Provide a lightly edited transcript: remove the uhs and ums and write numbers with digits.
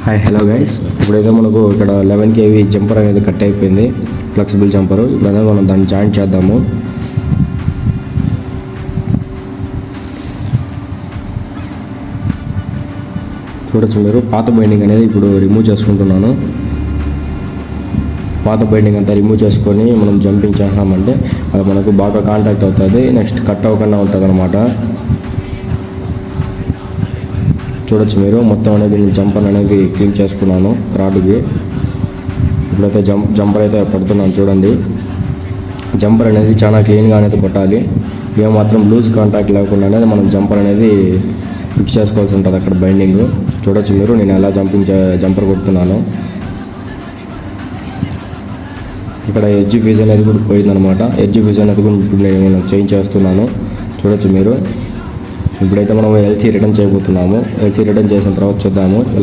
Hi hello guys, ఇప్పుడైతే మనకు ఇక్కడ 11 kV జంపర్ అనేది కట్ అయిపోయింది, ఫ్లెక్సిబుల్ జంపరు. ఇప్పుడైతే మనం దాన్ని జాయింట్ చేద్దాము. చూడొచ్చు మీరు, పాత బైండింగ్ అనేది ఇప్పుడు రిమూవ్ చేసుకుంటున్నాను. పాత బైండింగ్ అంతా రిమూవ్ చేసుకొని మనం జంపింగ్ చేసినామంటే అది మనకు బాగా కాంటాక్ట్ అవుతుంది, నెక్స్ట్ కట్ అవ్వకుండా ఉంటుంది అనమాట. చూడొచ్చు మీరు, మొత్తం అనేది నేను జంపర్ అనేది క్లీన్ చేసుకున్నాను రాడ్కి. ఇప్పుడైతే జంపర్ అయితే పడుతున్నాను. చూడండి, జంపర్ అనేది చాలా క్లీన్గా అనేది కొట్టాలి. ఏమాత్రం లూజ్ కాంటాక్ట్ లేకుండా అనేది మనం జంపర్ అనేది ఫిక్స్ చేసుకోవాల్సి ఉంటుంది అక్కడ బైండింగ్. చూడొచ్చు మీరు, నేను ఎలా జంపర్ కొడుతున్నాను. ఇక్కడ ఎడ్జ్ ఫీజ్ అనేది కూడా పోయిందనమాట. ఎడ్జ్ ఫీజ్ అనేది కూడా ఇప్పుడు నేను చేంజ్ చేస్తున్నాను. చూడొచ్చు మీరు, ఇప్పుడైతే మనం ఎల్సీ రిటర్న్ చేయబోతున్నాము. ఎల్సీ రిటర్న్ చేసిన తర్వాత చూద్దాము.